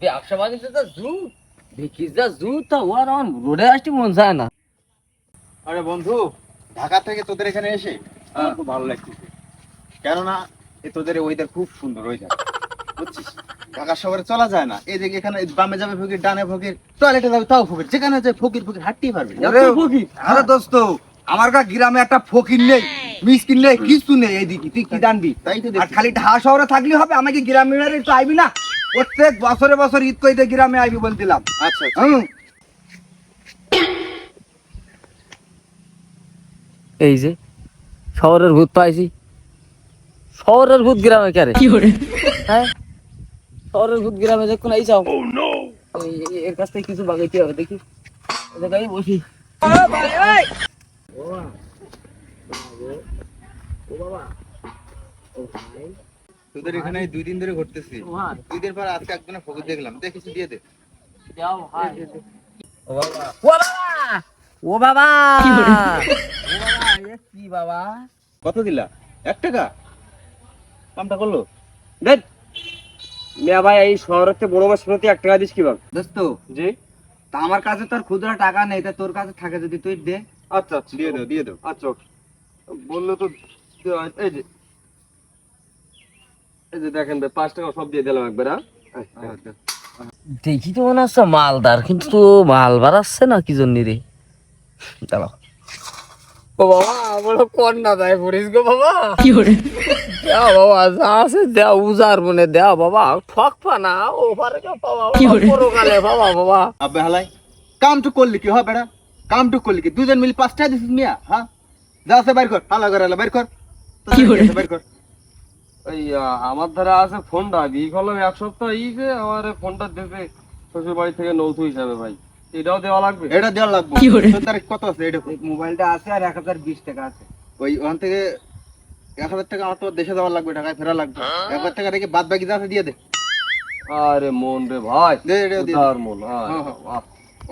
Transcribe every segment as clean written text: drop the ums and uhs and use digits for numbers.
ব্যবসা বাণিজ্য যা জুত দেখিস যা জুত তা ওর আমার রোডে আসতে মন চায় না। আরে বন্ধু, ঢাকা থেকে তোদের এখানে এসে আমার খুব ভালো লাগতেছে। কেননা তোদের ওয়েদার খুব সুন্দর ওয়েদার, বুঝছিস? ঢাকা শহরে চলা যায় না। এই যে এখানে বামে যাবে ফকির, ডানে ফকির, টয়লেটে যাবে তাও ফকির, যেখানে যায় ফকির ফকির হাঁটতেই পারবে। আরে দোস্ত, আমার গ্রামে একটা ফকির নেই, মিসকিন নেই, কিছু নেই। এইদিকে তুই কি জানবি? তাই তো আর দেখছি। খালি ঢাকা শহরে থাকলে হবে? আমাকে গ্রামে তো আইবি না? প্রত্যেক বছরে বছর ঈদ কইতে গ্রামে আইবি বলে দিলাম। আচ্ছা এই যে শহরের ভূত পাইছি, শহরের ভূত গ্রামে কেরে হ্যাঁ, শহরের ভূত গ্রামে যখন এই চাও এর কাছ থেকে কিছু বাগাইতে হবে। দেখি জায়গায় বসি। তোদের এখানে 2 দিন ধরে ঘুরতেছি। 2 দিন পর আজকে একজনের ফকির দেখলাম, দে কিছু দিয়ে দে। ও বাবা, ও বাবা, কি বাবা? কত দিলা? 1 টাকা কামটা করলো। দেখ মিয়া ভাই, এই শহরের বড় মাছ শুনতে 1 টাকা দিস কিভাবে? দোস্ত, জি তা আমার কাছে তোর খুচরা টাকা নেই, তা তোর কাছে থাকে যদি তুই দে। আচ্ছা আচ্ছা দিয়ে দাও দিয়ে দাও। আচ্ছা বললো তো এই যে দেখেন ভাই, 5 টাকা সব দিয়ে দিলাম একবার। হ্যাঁ দেখি তো মনে হচ্ছে মালদার, কিন্তু তো মাল বাড়াচ্ছে না কি জন্য রে? দাঁড়াও। ও বাবা, বড় কন্যা যায় পড়িস গো বাবা। কি করে দেও বাবা, যা আছে দেও, উজার মনে দেও বাবা, ঠক পানা ও পারে কে বাবা, পরকালে বাবা বাবা। আবে হালাই, কামটুক করলি কি হবে বেটা? কামটুক করলি কি? 2 জন মিলে 5 টাকা দিছিস মিয়া? হ্যাঁ, যা আছে বাইর কর, হালা করে হালা বাইর কর। কি করে বাইর কর? ওই আমার ধারা আছে ফোনটা, বিয়ে করলাম 1 সপ্তাহ, এই যে আমার ফোনটা দিতে শ্বশুর বাড়ি থেকে নৌথ হিসাবে ভাই, এটাও দেওয়া লাগবে? এটা দেওয়া লাগবে। তোর তারিখ কত আছে? এটা এই মোবাইলটা আছে আর 1020 টাকা আছে। ওই ওখান থেকে 1000 টাকা আমার তো দেশে দেওয়া লাগবে, ঢাকায় ফেরা লাগবে। 1000 টাকা রেখে বাদ বাকি যা আছে দিয়ে দে। আরে মন রে ভাই, দে দে দে। উদার মন। হ্যাঁ, হ্যাঁ।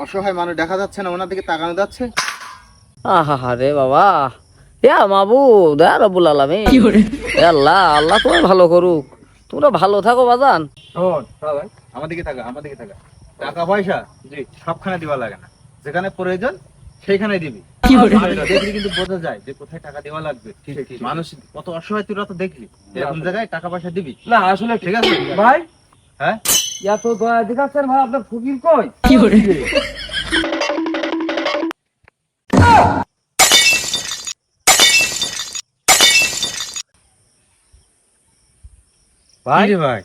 অসহায় মানুষ দেখা যাচ্ছে না, ওনার দিকে তাকানো যাচ্ছে। আহা রে বাবা, ইয়া মাবুদ, ইয়া রব্বুল আলামিন, এ আল্লাহ, আল্লাহ তোমার ভালো করুক, তোমরা ভালো থাকো বাজান। শোন, ভাই আমার দিকে তাকা, আমার দিকে তাকা। টাকা পয়সা জি সবখানে দিবা লাগে না, যেখানে প্রয়োজন সেইখানে দিবি। দেখলি কিন্তু বোঝা যায় যে কোথায় টাকা দেওয়া লাগবে। মানুষ কত অসহায়, তুই তো দেখলি এরকম জায়গায় টাকা পয়সা দিবি। না আসলে ঠিক আছে ভাই, হ্যাঁ, এত দয়া দেখাচ্ছেন ভাই, আপনার ফকির কই? ভাই ভাই